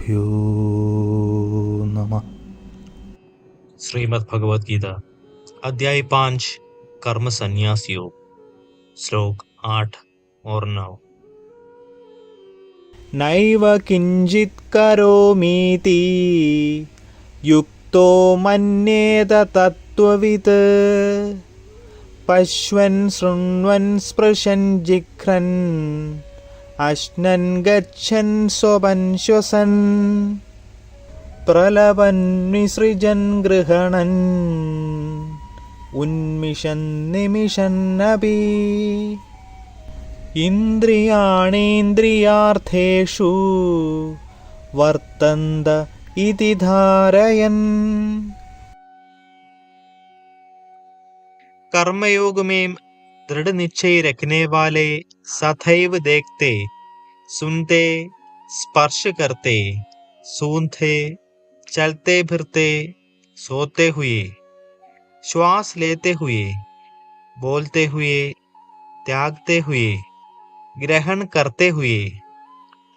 श्रीगुरुभ्यो नमः। श्रीमद् भगवद गीता अध्याय 5 कर्म संन्यास योग श्लोक 8 और 9। नैव किञ्चित् करोमीति युक्तो मन्येत तत्त्ववित् पश्यन् शृण्वन् स्पृशन् जिघ्रन् अश्नन् गच्छन् स्वपन् श्वसन् प्रलपन् विसृजन् गृह्णन् उन्मिषन् निमिषन्नपि इन्द्रियाणीन्द्रियार्थेषु वर्तन्त इति धारयन्। कर्मयोग में दृढ़ निश्चय रखने वाले सदैव देखते, सुनते, स्पर्श करते, सूंघते, चलते फिरते, सोते हुए, श्वास लेते हुए, बोलते हुए, त्यागते हुए, ग्रहण करते हुए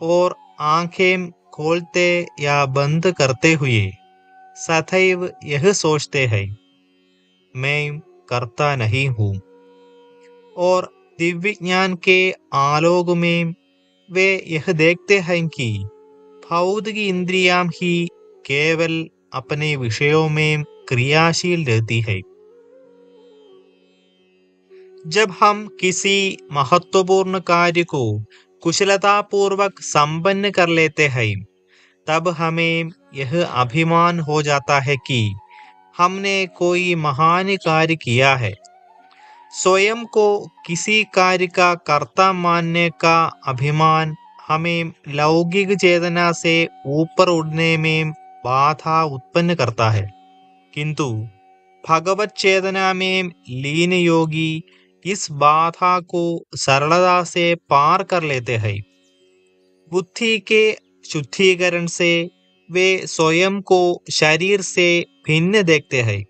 और आंखें खोलते या बंद करते हुए सदैव यह सोचते हैं, मैं करता नहीं हूँ। और दिव्य ज्ञान के आलोक में वे यह देखते हैं कि भौतिक इंद्रियां ही केवल अपने विषयों में क्रियाशील रहती है। जब हम किसी महत्वपूर्ण कार्य को कुशलतापूर्वक संपन्न कर लेते हैं, तब हमें यह अभिमान हो जाता है कि हमने कोई महान कार्य किया है। स्वयं को किसी कार्य का कर्ता मानने का अभिमान हमें लौकिक चेतना से ऊपर उड़ने में बाधा उत्पन्न करता है, किंतु भगवत चेतना में लीन योगी इस बाधा को सरलता से पार कर लेते हैं। बुद्धि के शुद्धिकरण से वे स्वयं को शरीर से भिन्न देखते हैं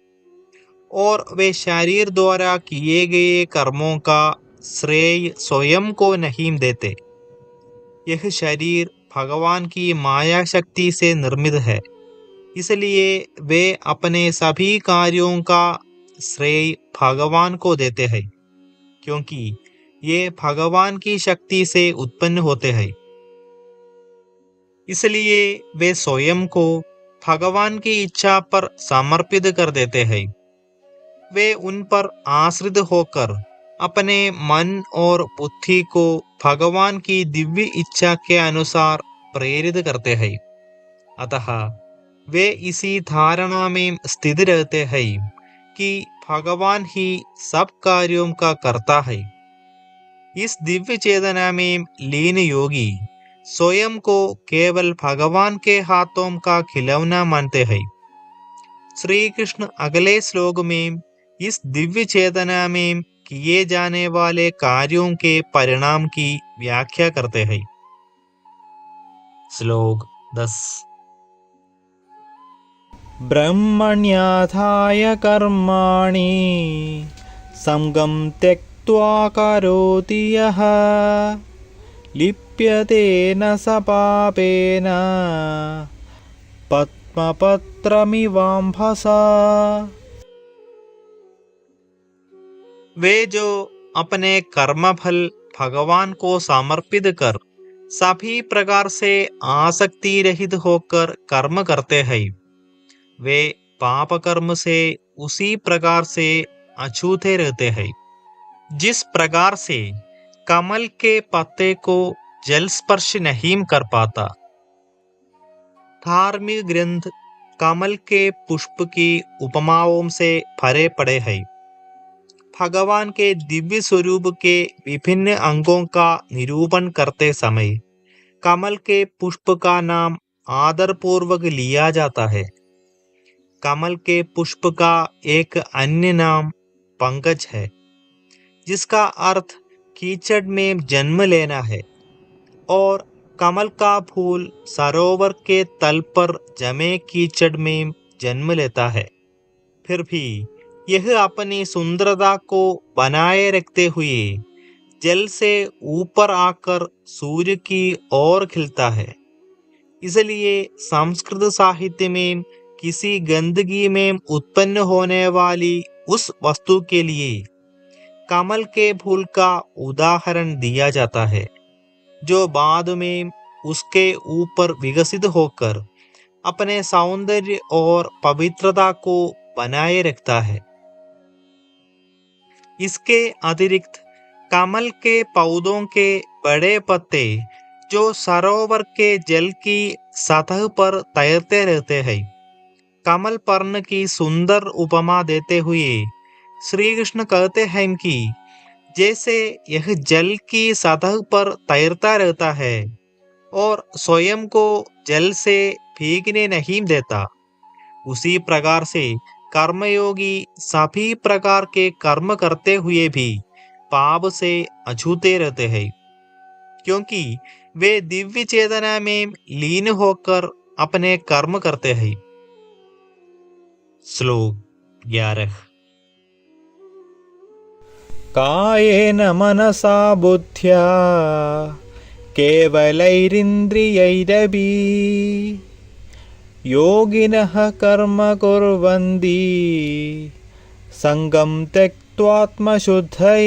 और वे शरीर द्वारा किए गए कर्मों का श्रेय स्वयं को नहीं देते। यह शरीर भगवान की माया शक्ति से निर्मित है, इसलिए वे अपने सभी कार्यों का श्रेय भगवान को देते हैं, क्योंकि ये भगवान की शक्ति से उत्पन्न होते हैं। इसलिए वे स्वयं को भगवान की इच्छा पर समर्पित कर देते हैं। वे उन पर आश्रित होकर अपने मन और बुद्धि को भगवान की दिव्य इच्छा के अनुसार प्रेरित करते हैं। अतः वे इसी धारणा में स्थित रहते हैं कि भगवान ही सब कार्यों का कर्ता है। इस दिव्य चेतना में लीन योगी स्वयं को केवल भगवान के हाथों का खिलौना मानते हैं। श्री कृष्ण अगले श्लोक में इस दिव्य चेतना में किए जाने वाले कार्यों के परिणाम की व्याख्या करते हैं। श्लोक 10। ब्रह्मण्याधाय कर्माणि संगं त्यक्त्वा करोति यः लिप्यते न स पापेन पद्मपत्रमिवाम्भसा। वे जो अपने कर्मफल भगवान को समर्पित कर सभी प्रकार से आसक्ति रहित होकर कर्म करते हैं, वे पाप कर्म से उसी प्रकार से अछूते रहते हैं जिस प्रकार से कमल के पत्ते को जल स्पर्श नहीं कर पाता। धार्मिक ग्रंथ कमल के पुष्प की उपमाओं से भरे पड़े हैं। भगवान के दिव्य स्वरूप के विभिन्न अंगों का निरूपण करते समय कमल के पुष्प का नाम आदरपूर्वक लिया जाता है। कमल के पुष्प का एक अन्य नाम पंकज है, जिसका अर्थ कीचड़ में जन्म लेना है, और कमल का फूल सरोवर के तल पर जमे कीचड़ में जन्म लेता है। फिर भी यह अपनी सुंदरता को बनाए रखते हुए जल से ऊपर आकर सूर्य की ओर खिलता है। इसलिए संस्कृत साहित्य में किसी गंदगी में उत्पन्न होने वाली उस वस्तु के लिए कमल के फूल का उदाहरण दिया जाता है, जो बाद में उसके ऊपर विकसित होकर अपने सौंदर्य और पवित्रता को बनाए रखता है। इसके अतिरिक्त कमल के पौधों के बड़े पत्ते जो सरोवर के जल की सतह पर तैरते रहते हैं, कमल पर्ण की सुंदर उपमा देते हुए श्री कृष्ण कहते हैं कि जैसे यह जल की सतह पर तैरता रहता है और स्वयं को जल से भीगने नहीं देता, उसी प्रकार से कर्मयोगी सभी प्रकार के कर्म करते हुए भी पाप से अछूते रहते हैं, क्योंकि वे दिव्य चेतना में लीन होकर अपने कर्म करते हैं। श्लोक 11। कायेन मनसा बुद्ध्या केवलैरिन्द्रियैरपि योगिनः कर्म कुर्वन्ति संगं त्यक्त्वात्मशुद्धये।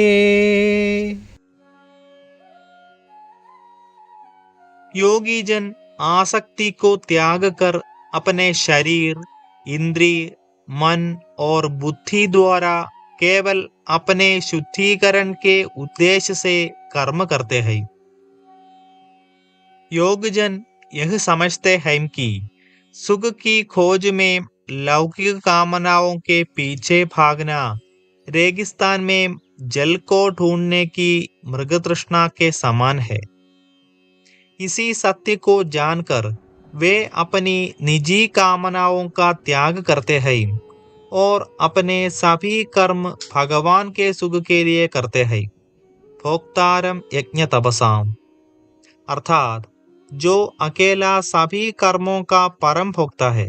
योगी जन आसक्ति को त्याग कर अपने शरीर, इंद्रिय, मन और बुद्धि द्वारा केवल अपने शुद्धिकरण के उद्देश्य से कर्म करते हैं। योगजन यह समझते हैं कि सुख की खोज में लौकिक कामनाओं के पीछे भागना रेगिस्तान में जल को ढूंढने की मृग तृष्णा के समान है। इसी सत्य को जानकर वे अपनी निजी कामनाओं का त्याग करते हैं और अपने सभी कर्म भगवान के सुख के लिए करते हैं। भोक्तारम यज्ञ तपसाम, अर्थात जो अकेला सभी कर्मों का परम भोक्ता है।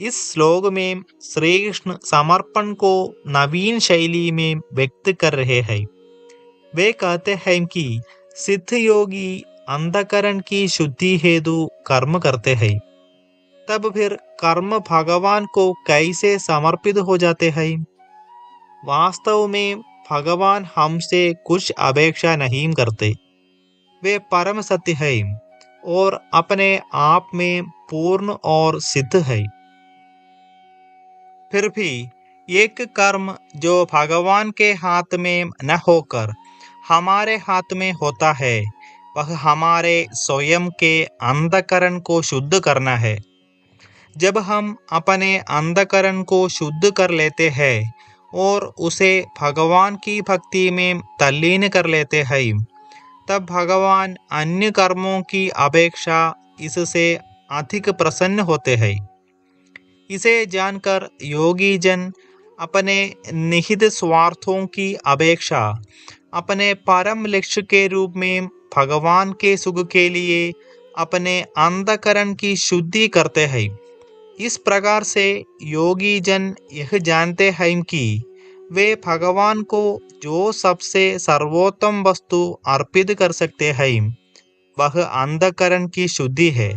इस श्लोक में श्री कृष्ण समर्पण को नवीन शैली में व्यक्त कर रहे हैं। वे कहते हैं कि सिद्ध योगी अंधकरण की शुद्धि हेतु कर्म करते हैं, तब फिर कर्म भगवान को कैसे समर्पित हो जाते हैं? वास्तव में भगवान हमसे कुछ अपेक्षा नहीं करते। वे परम सत्य है और अपने आप में पूर्ण और सिद्ध है। फिर भी एक कर्म जो भगवान के हाथ में न होकर हमारे हाथ में होता है, वह हमारे स्वयं के अंधकरण को शुद्ध करना है। जब हम अपने अंधकरण को शुद्ध कर लेते हैं और उसे भगवान की भक्ति में तल्लीन कर लेते हैं, तब भगवान अन्य कर्मों की अपेक्षा इससे अधिक प्रसन्न होते हैं। इसे जानकर योगी जन अपने निहित स्वार्थों की अपेक्षा अपने परम लक्ष्य के रूप में भगवान के सुख के लिए अपने अंधकरण की शुद्धि करते हैं। इस प्रकार से योगी जन यह जानते हैं कि वे भगवान को जो सबसे सर्वोत्तम वस्तु अर्पित कर सकते हैं, वह अंधकरण की शुद्धि है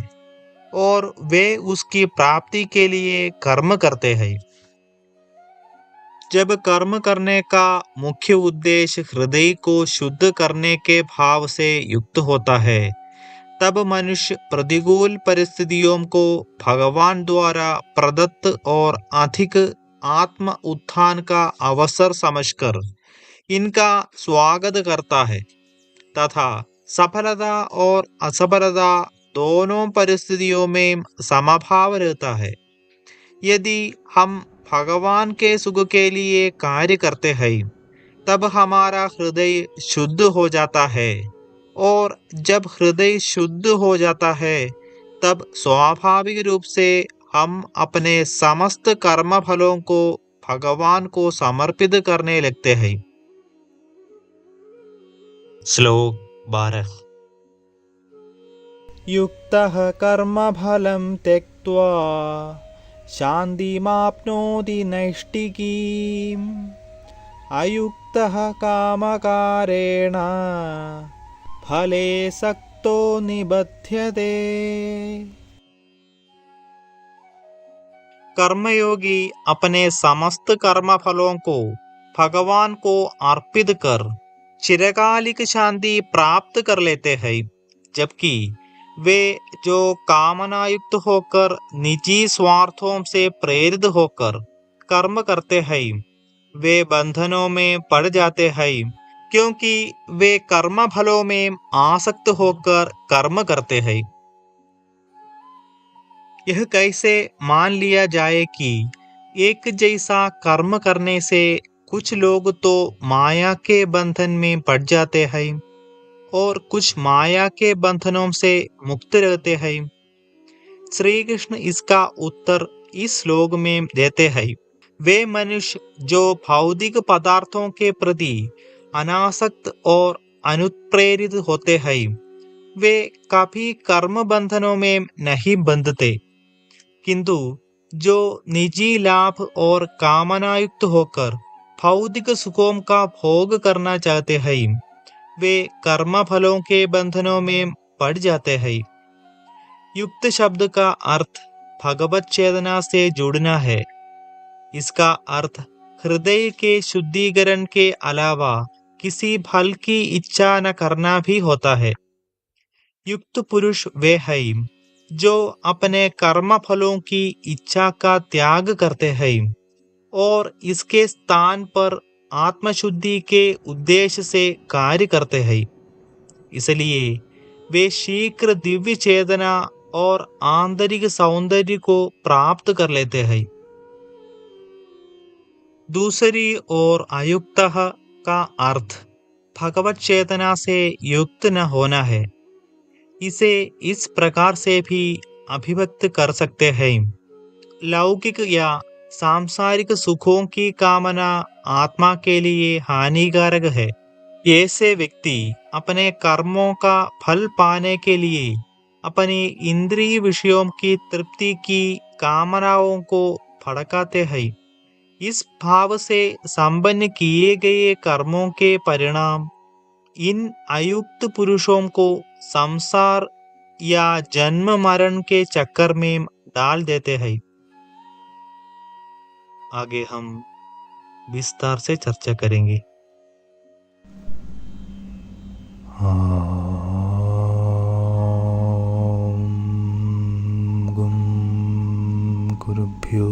और वे उसकी प्राप्ति के लिए कर्म करते हैं। जब कर्म करने का मुख्य उद्देश्य हृदय को शुद्ध करने के भाव से युक्त होता है, तब मनुष्य प्रतिकूल परिस्थितियों को भगवान द्वारा प्रदत्त और अधिक आत्म उत्थान का अवसर समझकर इनका स्वागत करता है तथा सफलता और असफलता दोनों परिस्थितियों में समभाव रहता है। यदि हम भगवान के सुख के लिए कार्य करते हैं, तब हमारा हृदय शुद्ध हो जाता है और जब हृदय शुद्ध हो जाता है, तब स्वाभाविक रूप से हम अपने समस्त कर्म फलों को भगवान को समर्पित करने लगते हैं। श्लोक 12। युक्तः कर्मफलं त्यक्त्वा शान्तिमाप्नोति नैष्ठिकीम् अयुक्तः कामकारेण फले सक्तो निबध्यते। कर्मयोगी अपने समस्त कर्म फलों को भगवान को अर्पित कर चिरकालिक शांति प्राप्त कर लेते हैं, जबकि वे जो कामनायुक्त होकर निजी स्वार्थों से प्रेरित होकर कर्म करते हैं, वे बंधनों में पड़ जाते हैं, क्योंकि वे कर्म फलों में आसक्त होकर कर्म करते हैं। यह कैसे मान लिया जाए कि एक जैसा कर्म करने से कुछ लोग तो माया के बंधन में पड़ जाते हैं और कुछ माया के बंधनों से मुक्त रहते हैं? श्री कृष्ण इसका उत्तर इस श्लोक में देते हैं। वे मनुष्य जो भौतिक पदार्थों के प्रति अनासक्त और अनुप्रेरित होते हैं, वे कभी कर्म बंधनों में नहीं बंधते, किंतु जो निजी लाभ और कामनायुक्त होकर भौतिक सुखों का भोग करना चाहते हैं, वे कर्म फलों के बंधनों में पड़ जाते हैं। युक्त शब्द का अर्थ भगवत चेतना से जुड़ना है। इसका अर्थ हृदय के शुद्धिकरण के अलावा किसी फल की इच्छा न करना भी होता है। युक्त पुरुष वे हैं जो अपने कर्म फलों की इच्छा का त्याग करते हैं और इसके स्थान पर आत्मशुद्धि के उद्देश्य से कार्य करते हैं। इसलिए वे शीघ्र दिव्य चेतना और आंतरिक सौंदर्य को प्राप्त कर लेते हैं। दूसरी ओर अयुक्तः का अर्थ भगवत चेतना से युक्त न होना है। इसे इस प्रकार से भी अभिव्यक्त कर सकते हैं। लौकिक या सांसारिक सुखों की कामना आत्मा के लिए हानिकारक है। ऐसे व्यक्ति अपने कर्मों का फल पाने के लिए अपनी इंद्रिय विषयों की तृप्ति की कामनाओं को भड़काते हैं। इस भाव से संपन्न किए गए कर्मों के परिणाम इन अयुक्त पुरुषों को संसार या जन्म मरण के चक्कर में डाल देते हैं। आगे हम विस्तार से चर्चा करेंगे। गुरुभ्यो